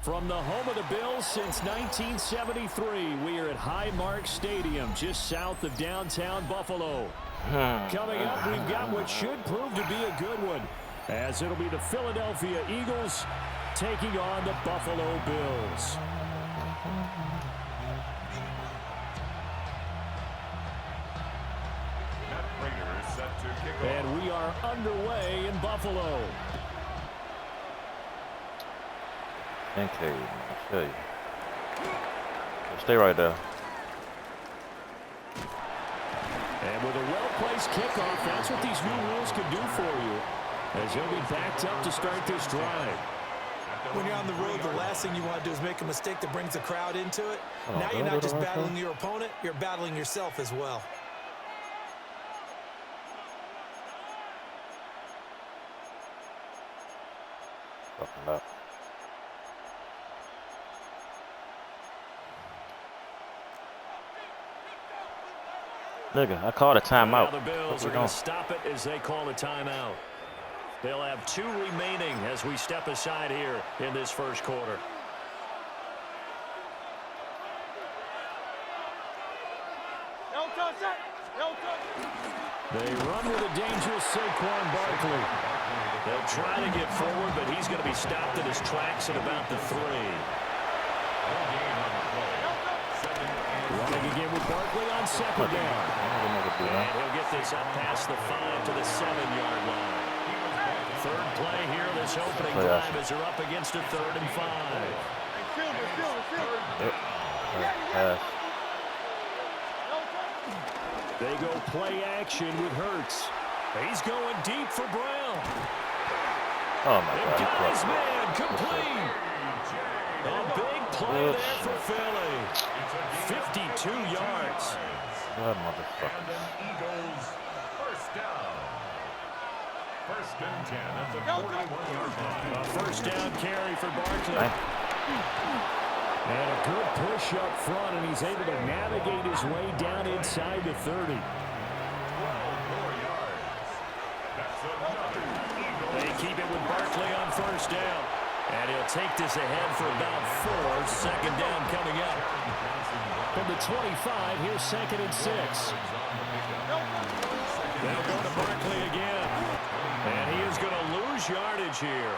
From the home of the Bills since 1973, we are at Highmark Stadium, just south of downtown Buffalo. Coming up, we've got what should prove to be a good one, as it'll be the Philadelphia Eagles taking on the Buffalo Bills. And we are underway in Buffalo. Okay, I'll show you. Stay right there. And with a well-placed kickoff, that's what these new rules can do for you, as he'll be backed up to start this drive. When you're on the road, the last thing you want to do is make a mistake that brings the crowd into it. Now you're not just battling your opponent, you're battling yourself as well. Fucking up. Nigga, I called a timeout. Now the Bills are going to stop it as they call a timeout. They'll have 2 remaining as we step aside here in this first quarter. They run with a dangerous Saquon Barkley. They'll try to get forward, but he's going to be stopped in his tracks at about the 3. Running again with Barkley on second down. And he'll get this up past the 5 to the 7-yard line. Third play here, this opening drive as they're up against a 3rd and 5. They go play action with Hurts. He's going deep for Brown. Oh, my God. Guy's man, complete. A big play there for Philly. 52 yards. God, motherfucker. Eagles first down. First and 10 at the 41-yard line. A first down carry for Barkley. And a good push up front, and he's able to navigate his way down inside the 30. They keep it with Barkley on first down. And he'll take this ahead for about 4. Second down coming up. From the 25, here's 2nd and 6. They'll go to Barkley again. And he is going to lose yardage here.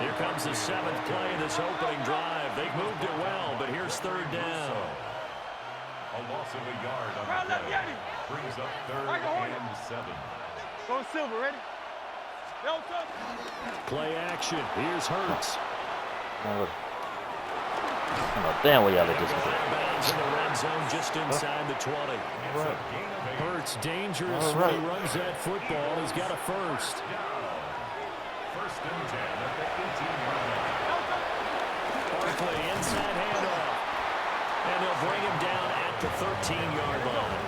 Here comes the 7th play of this opening drive. They've moved it well, but here's 3rd down. A loss of a yard on the play. Brings up 3rd and 7. Go Silver, ready? Play action. Here's Hurts. Oh, damn, we gotta just. Bounds in the red zone just inside the 20. Right. Hurts dangerous when he runs that football. He's got a first. First and 10 at the 18-yard line. Barkley inside handoff. And they'll bring him down at the 13-yard line.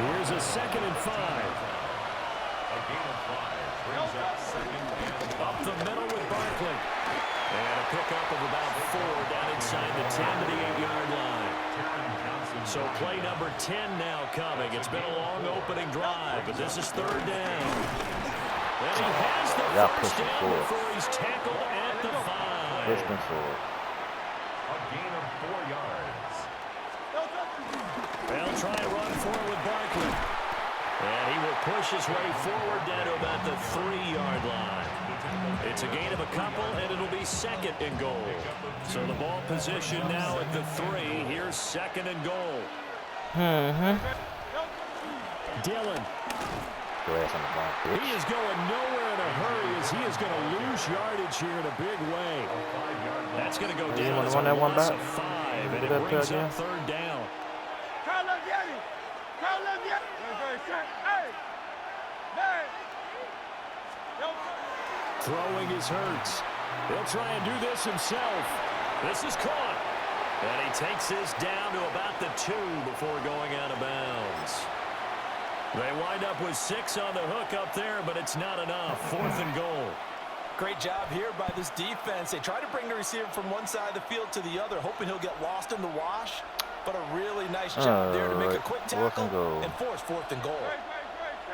Here's a 2nd and 5. A gain of 5. Brings up 2nd and Up the middle with Barkley. And a pickup of about 4 down inside the 10 to the 8-yard line. So play number 10 now coming. It's been a long opening drive, but this is 3rd down. And he has the first down before he's tackled at the 5. First and 4. a gain of 4 yards. They'll try to run forward with Barkley. And he will push his way forward down to about the 3-yard line. It's a gain of a couple, and it'll be 2nd and goal. So the ball position now at the 3. Here's 2nd and goal. Dillon. He is going nowhere in a hurry as he is going to lose yardage here in a big way. That's going to go down as a loss of 5, and it brings up 3rd down. Throwing his Hurts. He'll try and do this himself. This is caught. And he takes this down to about the 2 before going out of bounds. They wind up with 6 on the hook up there, but it's not enough. 4th and goal. Great job here by this defense. They try to bring the receiver from one side of the field to the other, hoping he'll get lost in the wash. But a really nice job there to make a quick tackle and force 4th and goal.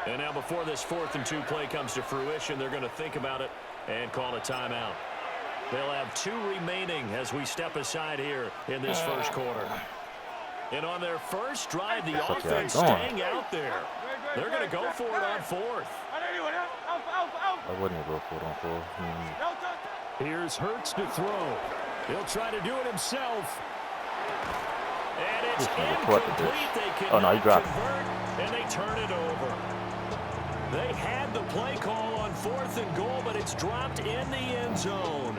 And now before this 4th and 2 play comes to fruition, they're going to think about it and call a timeout. They'll have 2 remaining as we step aside here in this first quarter. And on their first drive, the offense staying out there. They're going to go for it on 4th. I wouldn't go for it on 4th. Here's Hurts to throw. He'll try to do it himself. And it's incomplete. They cannot convert, and they turn it over. They had the play call on 4th and goal, but it's dropped in the end zone.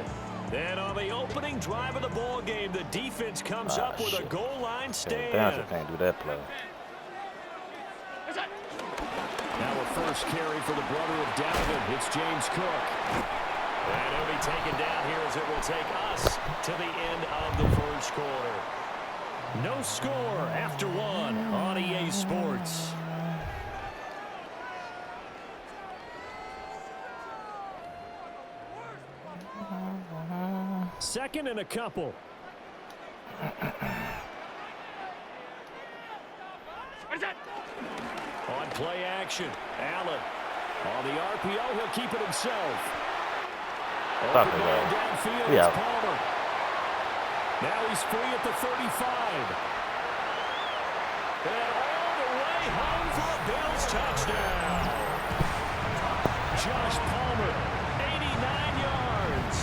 And on the opening drive of the ball game, the defense comes up with a goal line stand. Bouncer can't do that play. Now a first carry for the brother of Dalvin. It's James Cook. And he'll be taken down here as it will take us to the end of the first quarter. No score after 1 on EA Sports. Second and a couple. On play action, Allen. On the RPO, he'll keep it himself. Open man downfield, it's Palmer. Now he's free at the 35. And all the way home for a Bills touchdown. Josh Palmer, 89 yards.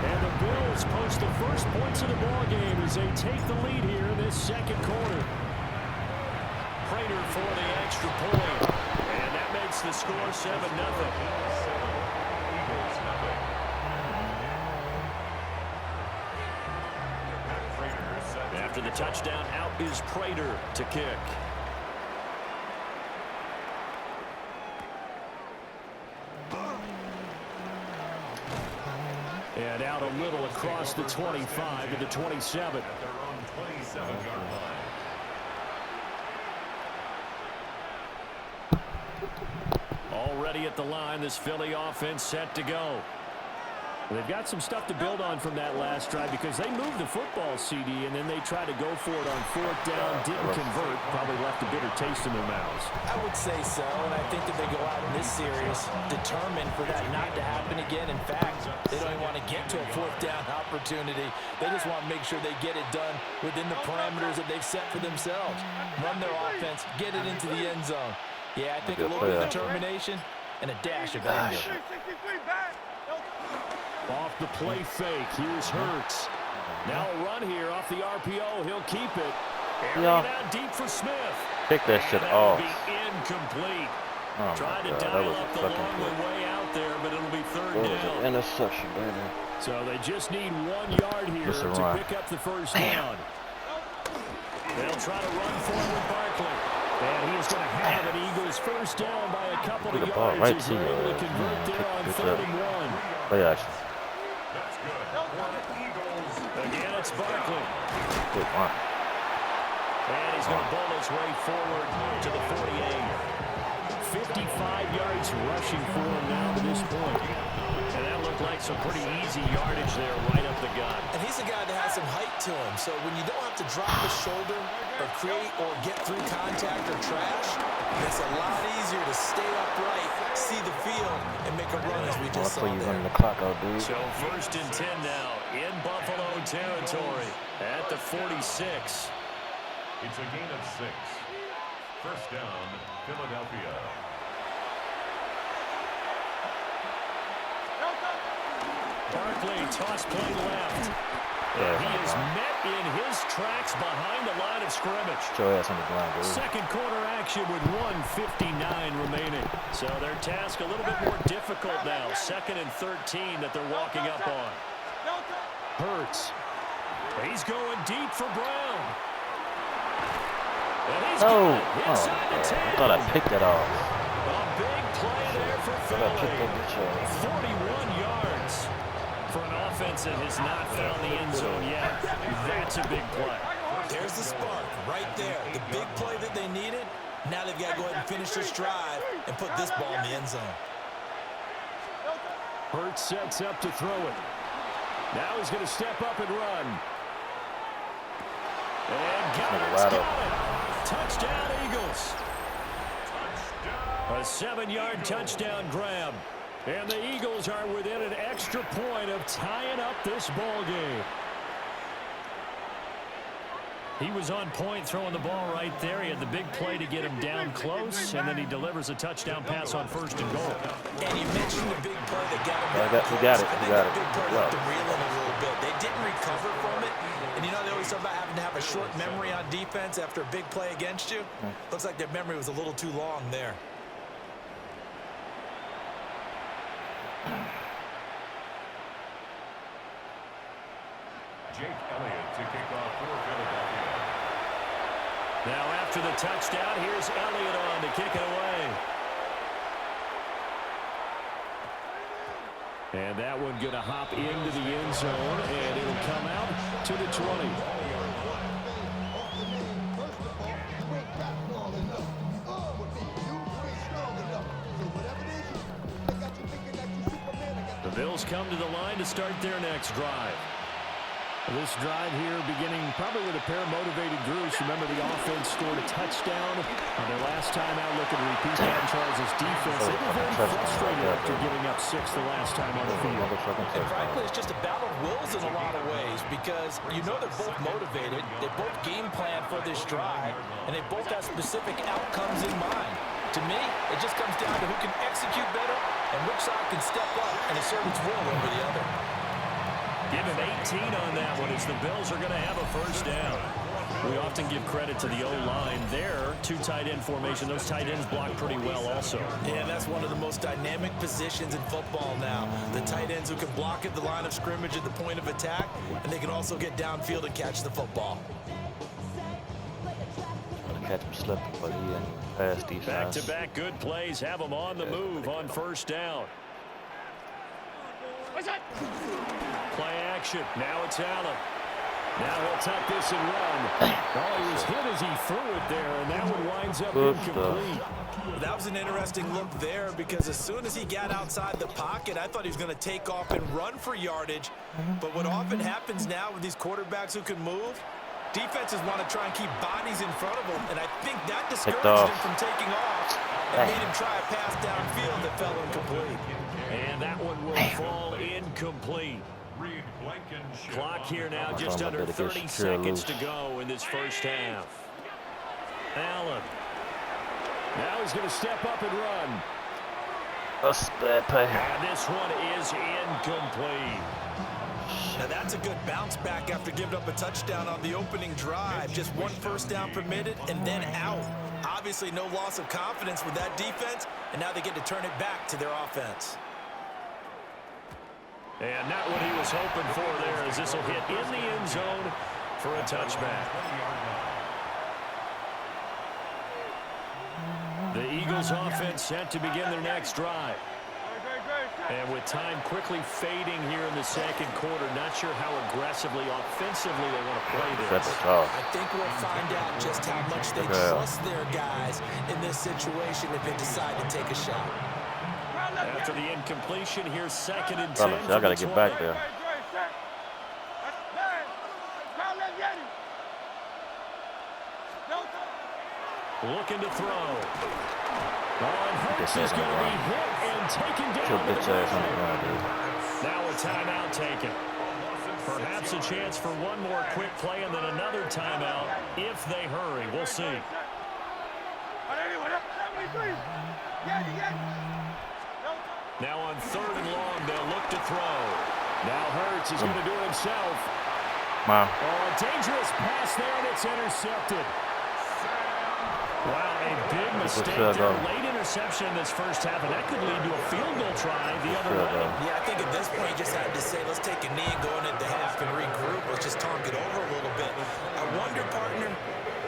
And the Bills post the first points of the ballgame as they take the lead here in this second quarter. Prater for the extra point. And that makes the score 7-0. After the touchdown, out is Prater to kick. And out a little across the 25 to the 27. Already at the line, this Philly offense set to go. They've got some stuff to build on from that last drive because they moved the football, CD, and then they tried to go for it on 4th down, didn't convert, probably left a bitter taste in their mouths. I would say so, and I think that they go out in this series determined for that not to happen again. In fact, they don't even want to get to a 4th down opportunity. They just want to make sure they get it done within the parameters that they've set for themselves. Run their offense, get it into the end zone. Yeah, I think a little bit of determination and a dash of anger. Off the play fake, here's Hurts. Now a run here off the RPO. He'll keep it. Airing it out deep for Smith. Pick that shit off. Be incomplete. Oh Tried to dial up the long way out there, but it'll be 3rd down. Interception, baby. So they just need 1 yard here to pick up the first down. They'll try to run forward Barkley. And he's going to have an Eagles first down by a couple of yards right as they're able to convert there on 3rd and 1. Play action. Again, it's Barkley. Good one. And he's going to bowl his way forward to the 48. 55 yards rushing for him now to this point. And that looked like some pretty easy yardage there right up the gut. And he's a guy that has some height to him. So when you don't have to drop the shoulder or create or get through contact or trash, it's a lot easier to stay upright, see the field, and make a run as we just saw there. Running the clock out, dude. So 1st and 10 now in Buffalo territory at the 46. It's a gain of 6. First down, Philadelphia. Barkley toss play left. And he is met in his tracks behind the line of scrimmage. Show ass on the ground, dude. Second quarter action with 1:59 remaining. So their task a little bit more difficult now. 2nd and 13 that they're walking up on. Hurts. He's going deep for Brown. And he's got it inside the 10. I thought I picked that off. A big play there for Philly. 41 yards for an offense that has not found the end zone yet. That's a big play. There's the spark right there. The big play that they needed. Now they've got to go ahead and finish this drive and put this ball in the end zone. Hurts sets up to throw it. Now he's going to step up and run. And got it. Touchdown, Eagles. A 7-yard touchdown grab. And the Eagles are within an extra point of tying up this ball game. He was on point throwing the ball right there. He had the big play to get him down close, and then he delivers a touchdown pass on 1st and goal. And you mentioned the big play that got him We got it. I think that big play left them reeling a little bit. They didn't recover from it. And you know, they always talk about having to have a short memory on defense after a big play against you. Looks like their memory was a little too long there. Jake Elliott to kick off for Philadelphia. Now after the touchdown, here's Elliott on to kick it away. And that one going to hop into the end zone, and it'll come out to the 20. The Bills come to the line to start their next drive. This drive here beginning probably with a pair of motivated groups. Remember, the offense scored a touchdown on their last time out. Looking to repeat that. Charles' defense, they were very frustrated after giving up 6 the last time on the field. And frankly, it's just a battle of wills in a lot of ways because you know they're both motivated. They both game plan for this drive, and they both have specific outcomes in mind. To me, it just comes down to who can execute better and which side can step up and assert its will over the other. Give him 18 on that one as the Bills are going to have a 1st down. We often give credit to the O-line there. 2 tight end formation. Those tight ends block pretty well also. Yeah, that's one of the most dynamic positions in football now. The tight ends who can block at the line of scrimmage at the point of attack, and they can also get downfield and catch the football. Catch him slipping, but he in pass defense. Back-to-back good plays have them on the move on 1st down. Play action. Now it's Allen. Now he'll tuck this and run. Oh, he was hit as he threw it there, and that one winds up incomplete. That was an interesting look there because as soon as he got outside the pocket, I thought he was going to take off and run for yardage. But what often happens now with these quarterbacks who can move, defenses want to try and keep bodies in front of them, and I think that discouraged him from taking off and made him try a pass downfield that fell incomplete. And that one will fall incomplete. Clock here now, just under 30 seconds to go in this 1st half. Allen. Now he's going to step up and run. And this one is incomplete. Now that's a good bounce back after giving up a touchdown on the opening drive. Just 1 1st down permitted and then out. Obviously no loss of confidence with that defense, and now they get to turn it back to their offense. And not what he was hoping for there as this will hit in the end zone for a touchback. The Eagles offense set to begin their next drive. And with time quickly fading here in the 2nd quarter, not sure how aggressively, offensively they want to play this. I think we'll find out just how much they trust their guys in this situation if they decide to take a shot. After the incompletion, here's 2nd and 10. I got to get back there. Looking to throw. And Hurts is going to be hit and taken down. Now a timeout taken. Perhaps a chance for one more quick play and then another timeout if they hurry. We'll see. Now on 3rd and long, they'll look to throw. Now Hurts is going to do it himself. Wow. Oh, a dangerous pass there, and it's intercepted. Wow, a big mistake there. Late interception in this 1st half, and that could lead to a field goal try the other way. Yeah, I think at this point you just had to say, let's take a knee and go into half and regroup. Let's just talk it over a little bit. I wonder, partner,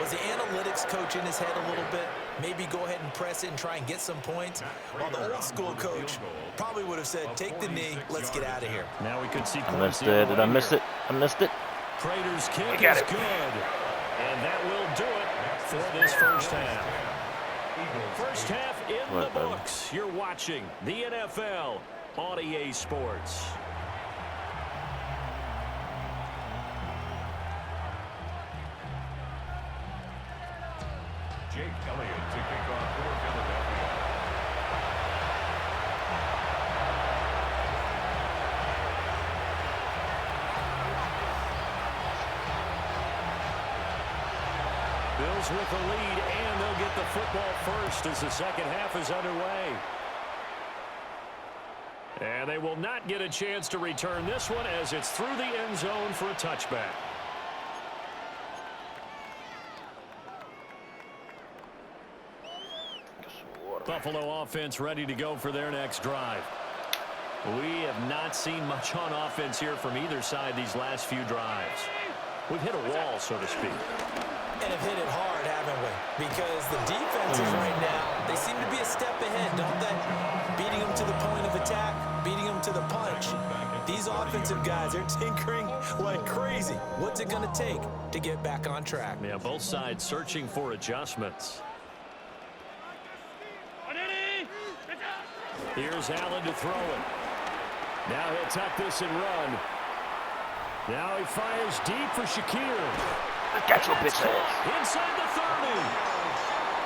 was the analytics coach in his head a little bit? Maybe go ahead and press it and try and get some points. While the old school coach probably would have said, take the knee, let's get out of here. Now we could see points. I missed it. Did I miss it? I missed it. Prater's kick is good. And that will do it for this 1st half. 1st half in the books. You're watching the NFL on EA Sports. Jake Elliott to kick off for Philadelphia. Bills with the lead, and they'll get the football first as the second half is underway. And they will not get a chance to return this one as it's through the end zone for a touchback. Buffalo offense ready to go for their next drive. We have not seen much on offense here from either side these last few drives. We've hit a wall, so to speak. And have hit it hard, haven't we? Because the defenses right now, they seem to be a step ahead, don't they? Beating them to the point of attack, beating them to the punch. These offensive guys are tinkering like crazy. What's it going to take to get back on track? Yeah, both sides searching for adjustments. Here's Allen to throw it. Now he'll tuck this and run. Now he fires deep for Shakir. Got your bitch ass. Inside the 30.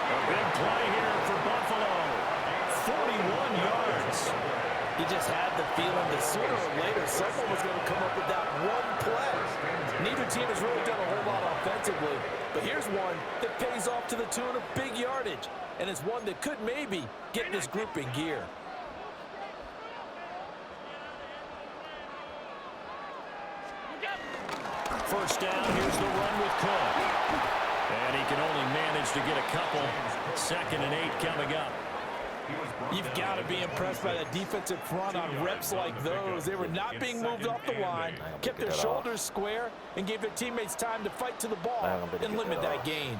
A big play here for Buffalo. 41 yards. He just had the feeling that sooner or later someone was going to come up with that one play. Neither team has really done a whole lot offensively, but here's one that pays off to the tune of big yardage, and it's one that could maybe get this group in gear. First down, here's the run with Cook. And he can only manage to get a couple. 2nd and 8 coming up. You've got to be impressed by that defensive front on reps like those. They were not being moved off the line, kept their shoulders square, and gave their teammates time to fight to the ball and limit that gain.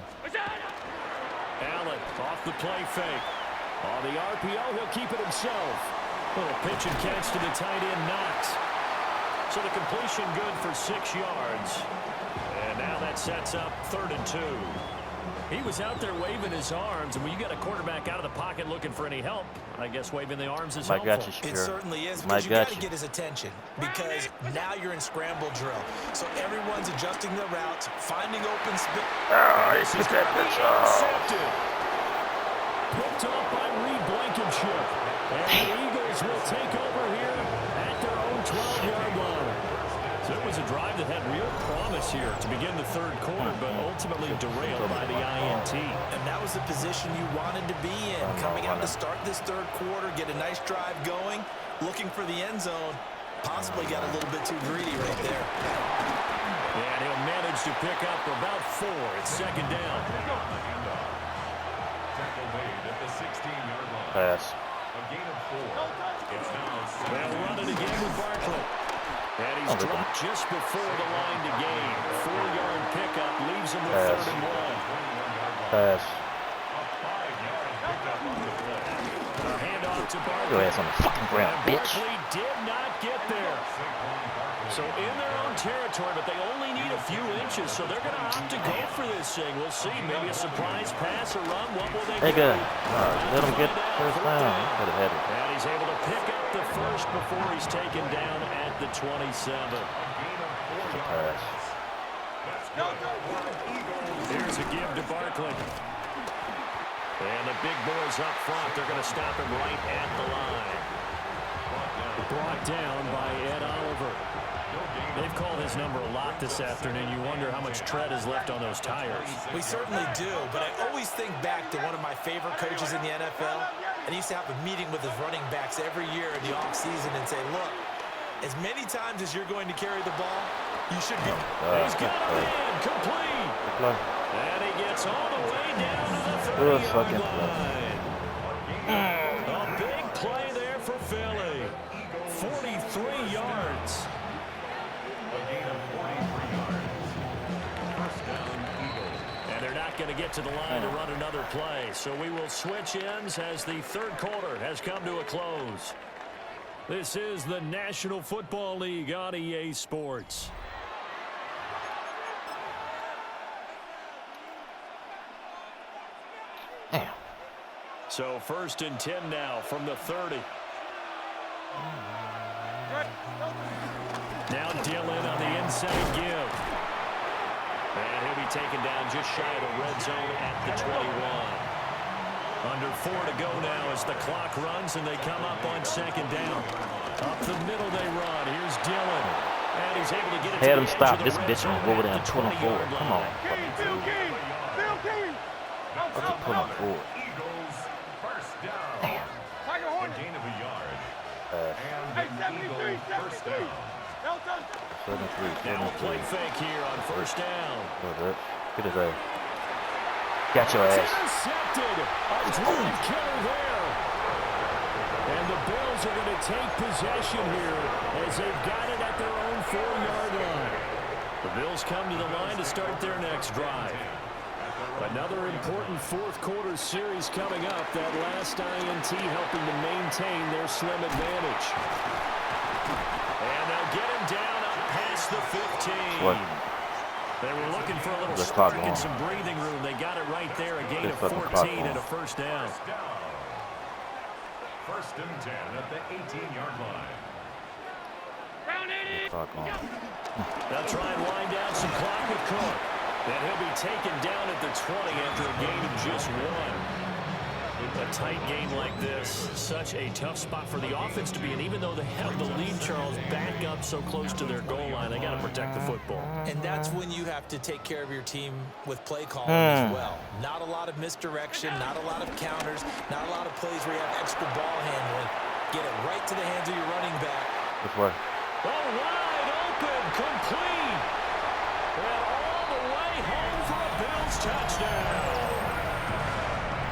Allen off the play fake. On the RPO, he'll keep it himself. Little pitch and catch to the tight end, Knox. So the completion good for 6 yards. And now that sets up 3rd and 2. He was out there waving his arms, and when you got a quarterback out of the pocket looking for any help, I guess waving the arms is helpful. It certainly is, because you got to get his attention, because now you're in scramble drill. So everyone's adjusting their routes, finding open space. This is going to be intercepted. Picked off by Reed Blankenship. And the Eagles will take over here at their own 12-yard line. So it was a drive that had real promise here to begin the 3rd quarter, but ultimately derailed by the INT. And that was the position you wanted to be in, coming out to start this 3rd quarter, get a nice drive going, looking for the end zone. Possibly got a little bit too greedy right there. And he'll manage to pick up about 4. It's 2nd down. Pass. They'll run it again with Barkley. And he's dropped just before the line to gain. 4-yard pickup leaves him with 3rd and 1. Pass. A handoff to Barkley. Your ass on the fucking ground, bitch. Barkley did not get there. So in their own territory, but they only need a few inches, so they're going to opt to go for this thing. We'll see. Maybe a surprise pass or run. What will they do? Let him get first down. And he's able to pick up the first before he's taken down at the 27. Here's a give to Barkley. And the big boys up front, they're going to stop him right at the line. Brought down by Ed Oliver. They've called his number a lot this afternoon. You wonder how much tread is left on those tires. We certainly do, but I always think back to one of my favorite coaches in the NFL, and he used to have a meeting with his running backs every year in the offseason and say, look, as many times as you're going to carry the ball, you should be. He's got it in, complete. And he gets all the way down to the 30-yard line. A big play there for Philly. 43 yards. And they're not going to get to the line to run another play. So we will switch ends as the 3rd quarter has come to a close. This is the National Football League on EA Sports. Damn. So 1st and 10 now from the 30. Now Dillon on the inside give. And he'll be taken down just shy of the red zone at the 21. Under 4 to go now as the clock runs and they come up on 2nd down. Up the middle they run. Here's Dillon. And he's able to get it. Had him stop this bitch and go over there and 24. Come on. forward. Eagles first down. Damn. Tiger A Hornet. gain of a yard. And Hey, the 73, Eagles first 73. down. Delta. 73, Now a play 73. fake here on first down. Get his ass. Got your It's ass. intercepted. A drive killer there. And the Bills are going to take possession here as they've got it at their own 4-yard line. The Bills come to the line to start their next drive. Another important fourth-quarter series coming up. That last INT helping to maintain their slim advantage. And they'll get him down up past the 15. What? They were looking for a little The spark clock and on. some breathing room. They got it right there. A gain The of fucking 14 clock on. and a first down. First and 10 at the 18-yard line. Clock on. They'll try and wind down some clock with Cook. And he'll be taken down at the 20 after a gain of just 1. A tight game like this, such a tough spot for the offense to be in. Even though they have the lead, Charles, back up so close to their goal line, they got to protect the football. And that's when you have to take care of your team with play calling as well. Not a lot of misdirection, not a lot of counters, not a lot of plays where you have extra ball handling. Get it right to the hands of your running back. This way. Oh, wide open, complete. And all the way home for a Bills touchdown.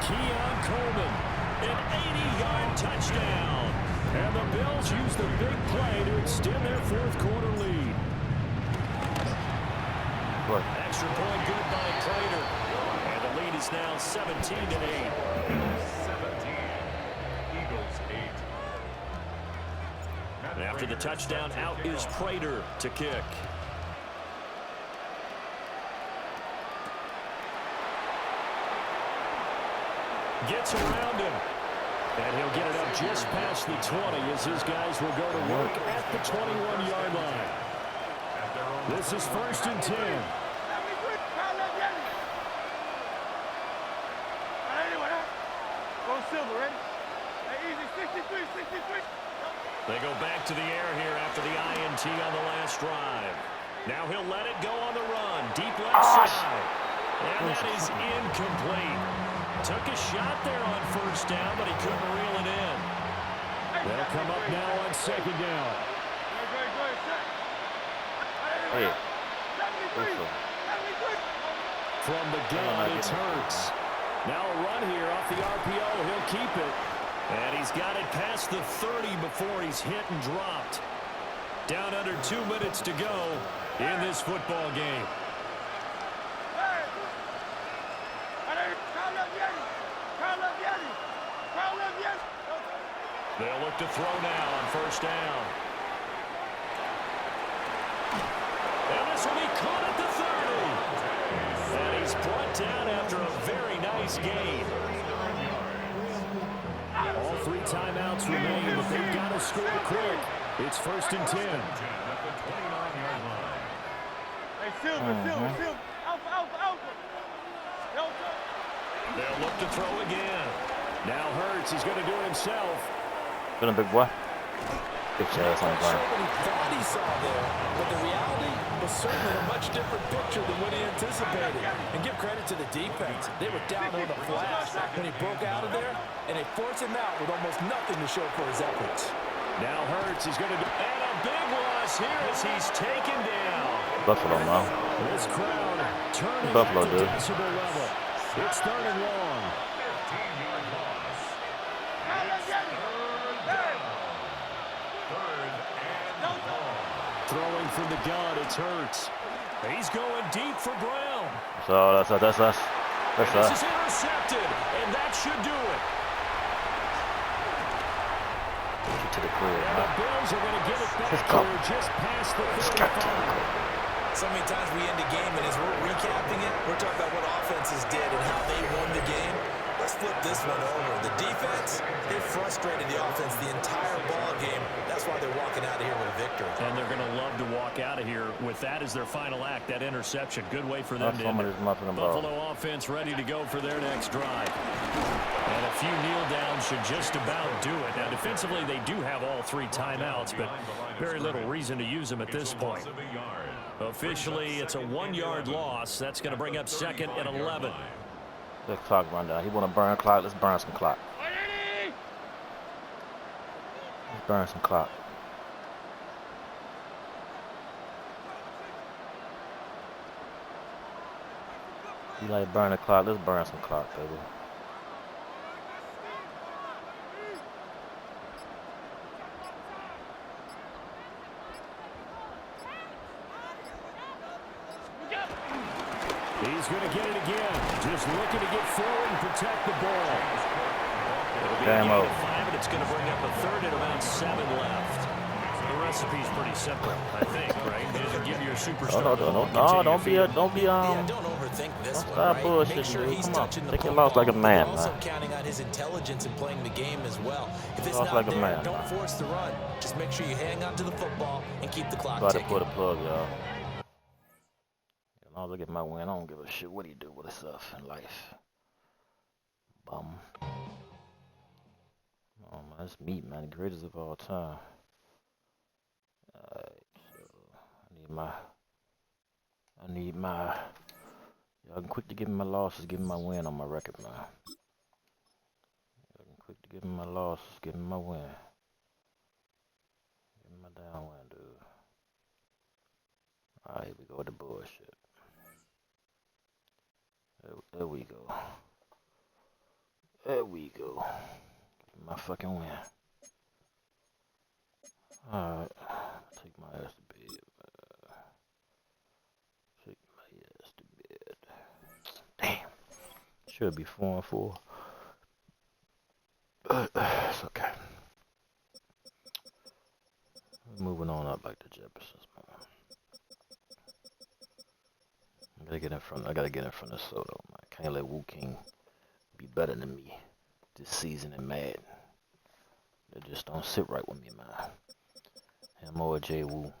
Keon Coleman, an 80-yard touchdown. And the Bills use the big play to extend their fourth-quarter lead. What? Extra point good by Prater. And the lead is now 17-8. 17. Eagles 8. And after the touchdown, out is Prater to kick. Gets around him. And he'll get it up just past the 20 as his guys will go to work at the 21-yard line. This is first and 10. Go silver, ready? Hey, easy, 63, 63. They go back to the air here after the INT on the last drive. Now he'll let it go on the run. Deep left side. And that is incomplete. Took a shot there on first down, but he couldn't reel it in. They'll come up now on second down. Hey. From the gun, it's Hurts. Now a run here off the RPO. He'll keep it. And he's got it past the 30 before he's hit and dropped. Down under 2 minutes to go in this football game. They'll look to throw now on first down. And this will be caught at the 30. And he's brought down after a very nice gain. All 3 timeouts remain, but they've got to score quick. It's first and 10. Hey, silver, silver, silver. Alpha, alpha, alpha. Delta. They'll look to throw again. Now Hurts, he's going to do it himself. Been a big boy. Get your ass on the Sure ground. what he thought he saw there, but the reality was certainly a much different picture than what he anticipated. And give credit to the defense. They were down on the flash when he broke out of there, and they forced him out with almost nothing to show for his efforts. Now Hurts is going to do, and a big loss here as he's taken down. Buffalo now. This crowd turning Buffalo, at the dude. decibel level. It's third and long. Throwing from the gun, it's Hurts. He's going deep for Brown. So that's us. That's This us. is intercepted, and that should do it. Get to the clear. And the Bills are going to get it Let's back go. here just past the Let's go. 35. So many times we end a game, and as we're recapping it, we're talking about what offenses did and how they won the game. Let's flip this one over. The defense, they frustrated the offense the entire ball game. That's why they're walking out of here with a victory. And they're going to love to walk out of here with that as their final act, that interception. Good way for them That's to end it. somebody's muffin ball. Buffalo offense ready to go for their next drive. And a few kneel downs should just about do it. Now, defensively, they do have all 3 timeouts, but very little reason to use them at this point. Officially, it's a 1-yard loss. That's going to bring up second and 11. Let clock run down. He want to burn clock. Let's burn some clock. Let's burn some clock. You like burn the clock? Let's burn some clock, baby. He's going to get it again. Just looking to get forward and protect the ball. It'll be a gain of 5, and it's going to bring up a third at about 7 left. The recipe's pretty simple, I think, right? It doesn't give you a superstar. Don't be don't overthink this one, stop right? bullshitting, Make sure dude. he's Come on. touching the Take your football. loss like a man, You're also man. counting on his intelligence and playing the game as well. If it's Lost not like a there, man, don't man. force the run. Just make sure you hang on to the football and keep the clock About to ticking. put a plug, y'all. As long as I get my win, I don't give a shit what he do with himself in life. Bum. Oh man, it's me, man, the greatest of all time. Alright, so I need my y'all can quick to give me my losses, give me my win on my record, man. Y'all can quick to give me my losses, give me my win. Give me my down win, dude. Alright, here we go with the bullshit. There we go. There we go. My fucking win. Alright. Take my ass to bed. Take my ass to bed. Damn. Should be 4-4. It's okay. Moving on up like the Jeffersons, man. I gotta get in front of Soto, man. Can't let Wu King be better than me this season in Madden. They just don't sit right with me, man. Him or J. Wu.